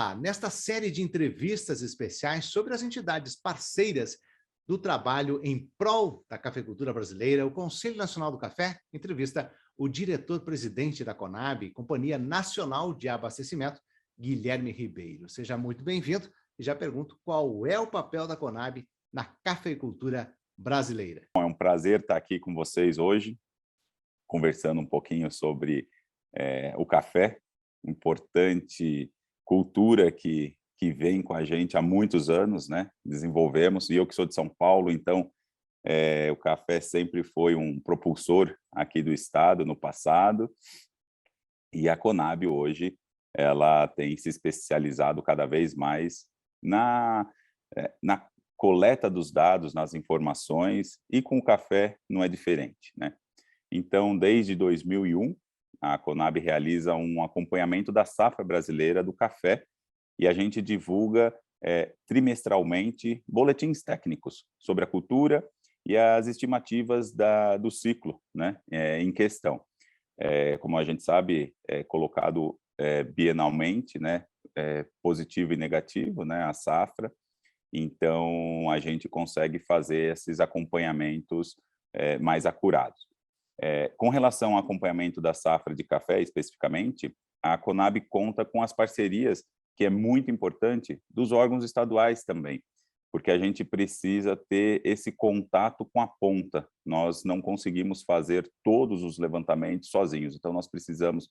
Olá, nesta série de entrevistas especiais sobre as entidades parceiras do trabalho em prol da cafeicultura brasileira, o Conselho Nacional do Café entrevista o diretor-presidente da Conab, Companhia Nacional de Abastecimento, Guilherme Ribeiro. Seja muito bem-vindo e já pergunto qual é o papel da Conab na cafeicultura brasileira. É um prazer estar aqui com vocês hoje, conversando um pouquinho sobre o café, importante cultura que vem com a gente há muitos anos, né? Desenvolvemos, e eu que sou de São Paulo, então o café sempre foi um propulsor aqui do estado no passado, e a Conab hoje ela tem se especializado cada vez mais na coleta dos dados, nas informações, e com o café não é diferente, né? Então, desde 2001, a Conab realiza um acompanhamento da safra brasileira do café e a gente divulga trimestralmente boletins técnicos sobre a cultura e as estimativas do ciclo, né, em questão. Como a gente sabe, é colocado bienalmente, né, positivo e negativo, né, a safra. Então, a gente consegue fazer esses acompanhamentos mais acurados. Com relação ao acompanhamento da safra de café, especificamente, a Conab conta com as parcerias, que é muito importante, dos órgãos estaduais também, porque a gente precisa ter esse contato com a ponta. Nós não conseguimos fazer todos os levantamentos sozinhos, então nós precisamos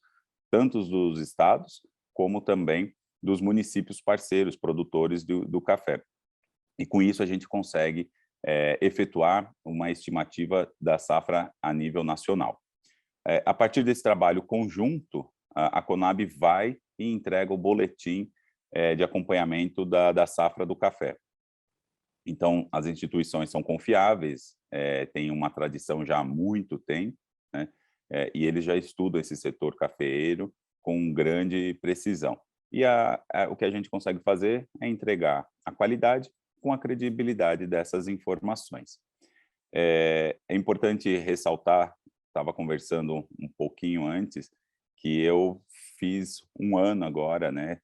tanto dos estados, como também dos municípios parceiros, produtores do café. E com isso a gente consegue efetuar uma estimativa da safra a nível nacional. A partir desse trabalho conjunto, a Conab vai e entrega o boletim de acompanhamento da safra do café. Então, as instituições são confiáveis, têm uma tradição já há muito tempo, né? E eles já estudam esse setor cafeeiro com grande precisão. E o que a gente consegue fazer é entregar a qualidade com a credibilidade dessas informações. É importante ressaltar, estava conversando um pouquinho antes, que eu fiz um ano agora, né,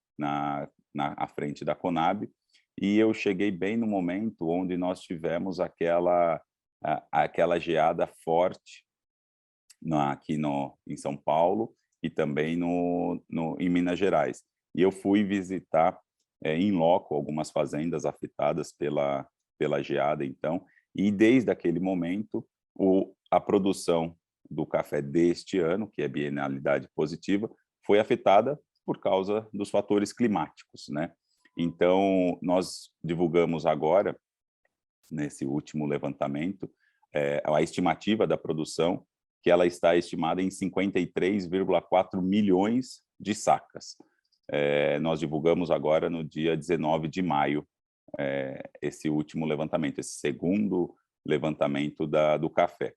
à frente da Conab, e eu cheguei bem no momento onde nós tivemos aquela geada forte aqui em São Paulo e também em Minas Gerais. E eu fui visitar em loco algumas fazendas afetadas pela geada, então, e desde aquele momento a produção do café deste ano, que é bienalidade positiva, foi afetada por causa dos fatores climáticos, né? Então, nós divulgamos agora, nesse último levantamento, a estimativa da produção, que ela está estimada em 53,4 milhões de sacas. Nós divulgamos agora no dia 19 de maio esse último levantamento, esse segundo levantamento do café.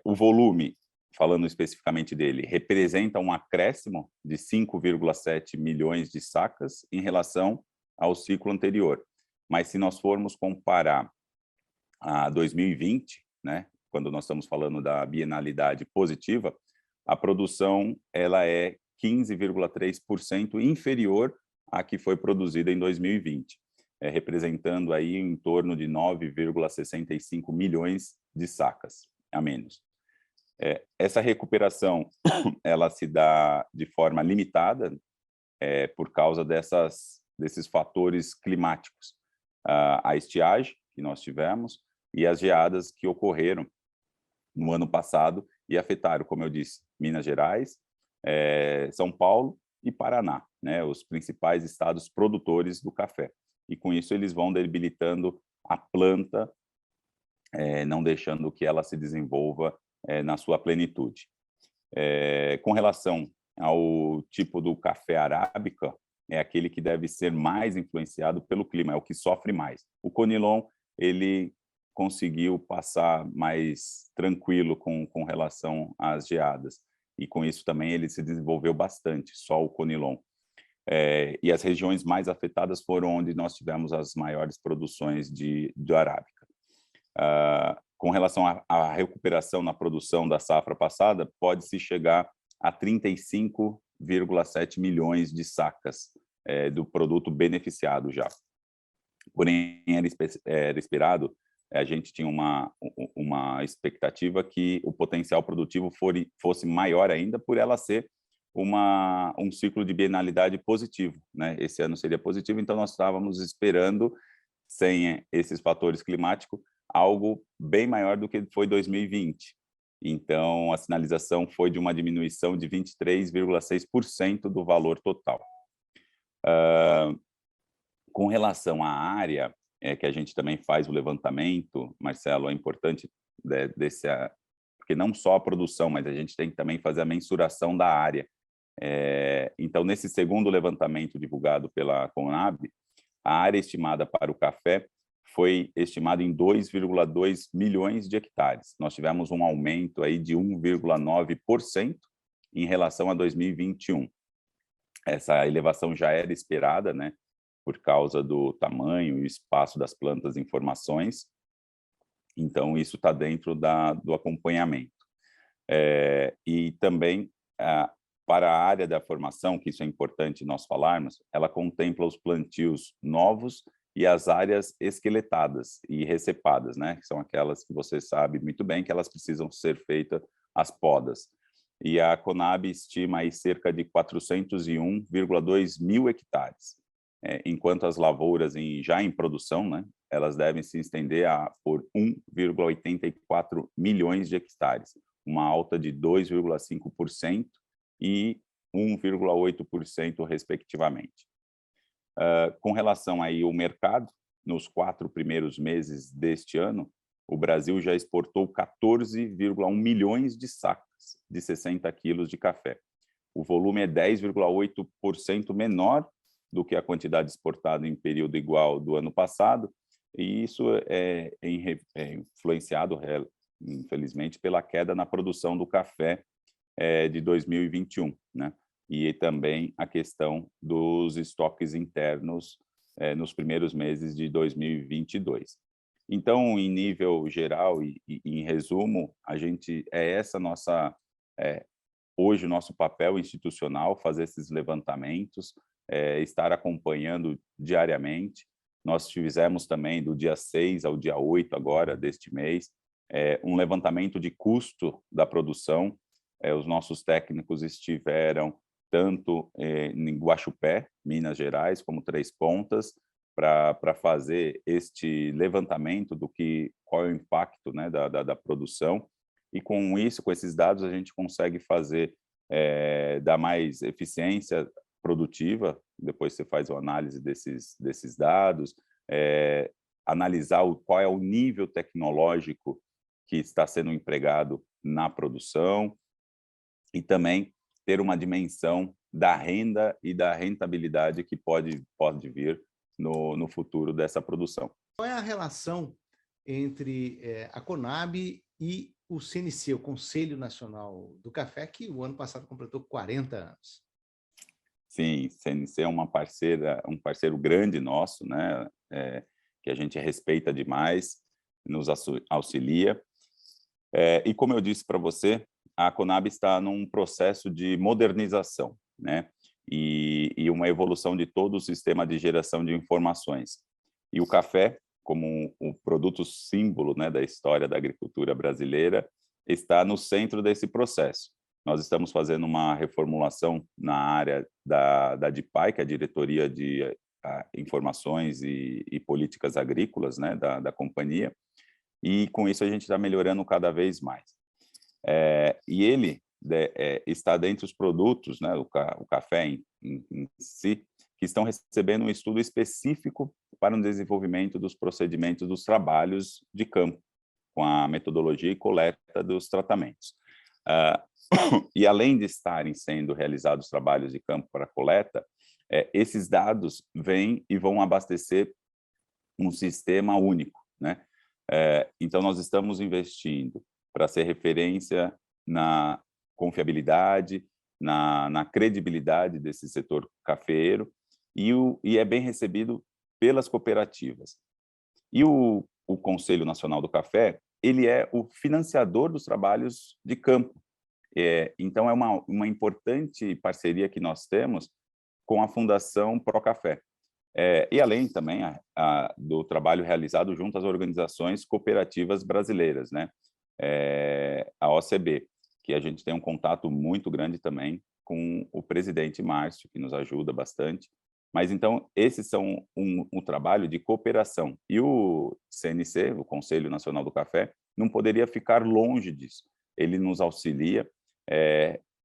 O volume, falando especificamente dele, representa um acréscimo de 5,7 milhões de sacas em relação ao ciclo anterior. Mas se nós formos comparar a 2020, né, quando nós estamos falando da bienalidade positiva, a produção ela é 15,3% inferior à que foi produzida em 2020, representando aí em torno de 9,65 milhões de sacas a menos. Essa recuperação ela se dá de forma limitada por causa desses fatores climáticos, a estiagem que nós tivemos e as geadas que ocorreram no ano passado e afetaram, como eu disse, Minas Gerais, São Paulo e Paraná, né, os principais estados produtores do café. E com isso eles vão debilitando a planta, não deixando que ela se desenvolva na sua plenitude. Com relação ao tipo do café arábica, é aquele que deve ser mais influenciado pelo clima, é o que sofre mais. O Conilon, ele conseguiu passar mais tranquilo com relação às geadas, e com isso também ele se desenvolveu bastante, só o Conilon. E as regiões mais afetadas foram onde nós tivemos as maiores produções de arábica. Com relação à recuperação na produção da safra passada, pode-se chegar a 35,7 milhões de sacas do produto beneficiado já. Porém, era esperado, a gente tinha uma expectativa que o potencial produtivo fosse maior ainda por ela ser um ciclo de bienalidade positivo, né? Esse ano seria positivo, então nós estávamos esperando, sem esses fatores climáticos, algo bem maior do que foi 2020. Então, a sinalização foi de uma diminuição de 23,6% do valor total. Com relação à área, que a gente também faz o levantamento, Marcelo, é importante porque não só a produção, mas a gente tem que também fazer a mensuração da área. Então, nesse segundo levantamento divulgado pela Conab, a área estimada para o café foi estimada em 2,2 milhões de hectares. Nós tivemos um aumento aí de 1,9% em relação a 2021. Essa elevação já era esperada, né, por causa do tamanho e espaço das plantas em formações. Então, isso está dentro do acompanhamento. E também, para a área da formação, que isso é importante nós falarmos, ela contempla os plantios novos e as áreas esqueletadas e recepadas, né? Que são aquelas que você sabe muito bem que elas precisam ser feitas as podas. E a Conab estima aí cerca de 401,2 mil hectares, enquanto as lavouras já em produção, né, elas devem se estender por 1,84 milhões de hectares, uma alta de 2,5% e 1,8% respectivamente. Com relação aí ao mercado, nos 4 primeiros meses deste ano, o Brasil já exportou 14,1 milhões de sacas de 60 quilos de café. O volume é 10,8% menor do que a quantidade exportada em período igual do ano passado, e isso é influenciado, infelizmente, pela queda na produção do café de 2021, né? E também a questão dos estoques internos nos primeiros meses de 2022. Então, em nível geral e em resumo, hoje o nosso papel institucional, fazer esses levantamentos, estar acompanhando diariamente. Nós fizemos também, do dia 6 ao dia 8 agora, deste mês, um levantamento de custo da produção. Os nossos técnicos estiveram tanto em Guaxupé, Minas Gerais, como Três Pontas, para fazer este levantamento qual é o impacto, né, da produção. E com isso, com esses dados, a gente consegue dar mais eficiência produtiva. Depois você faz a análise desses dados, analisar qual é o nível tecnológico que está sendo empregado na produção e também ter uma dimensão da renda e da rentabilidade que pode vir no futuro dessa produção. Qual é a relação entre a Conab e o CNC, o Conselho Nacional do Café, que o ano passado completou 40 anos? Sim, CNC é um parceiro grande nosso, né? Que a gente respeita demais, nos auxilia. E como eu disse para você, a Conab está num processo de modernização, né? E uma evolução de todo o sistema de geração de informações. E o café, como um produto símbolo, né, da história da agricultura brasileira, está no centro desse processo. Nós estamos fazendo uma reformulação na área da DIPAI, que é a Diretoria de Informações e Políticas Agrícolas, né, da companhia, e com isso a gente está melhorando cada vez mais. E ele está dentre os produtos, né, o café em si, que estão recebendo um estudo específico para o desenvolvimento dos procedimentos dos trabalhos de campo, com a metodologia e coleta dos tratamentos. E além de estarem sendo realizados trabalhos de campo para coleta, esses dados vêm e vão abastecer um sistema único, né? Então, nós estamos investindo para ser referência na confiabilidade, na credibilidade desse setor cafeeiro, e é bem recebido pelas cooperativas. E o Conselho Nacional do Café, ele é o financiador dos trabalhos de campo. Então, é uma importante parceria que nós temos com a Fundação Procafé. E além também do trabalho realizado junto às organizações cooperativas brasileiras, né? A OCB, que a gente tem um contato muito grande também com o presidente Márcio, que nos ajuda bastante. Mas, então, esses são um trabalho de cooperação. E o CNC, o Conselho Nacional do Café, não poderia ficar longe disso. Ele nos auxilia,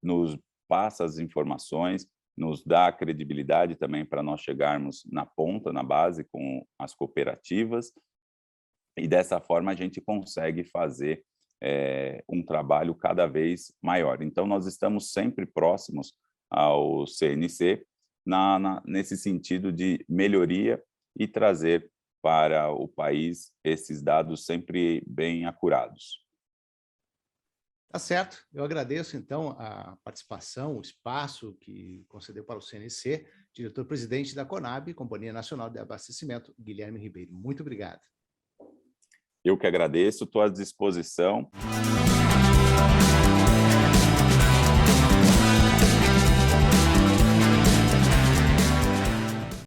nos passa as informações, nos dá credibilidade também para nós chegarmos na ponta, na base, com as cooperativas, e dessa forma a gente consegue fazer um trabalho cada vez maior. Então, nós estamos sempre próximos ao CNC, nesse sentido de melhoria e trazer para o país esses dados sempre bem acurados. Tá certo. Eu agradeço, então, a participação, o espaço que concedeu para o CNC, diretor-presidente da CONAB, Companhia Nacional de Abastecimento, Guilherme Ribeiro. Muito obrigado. Eu que agradeço, estou à disposição.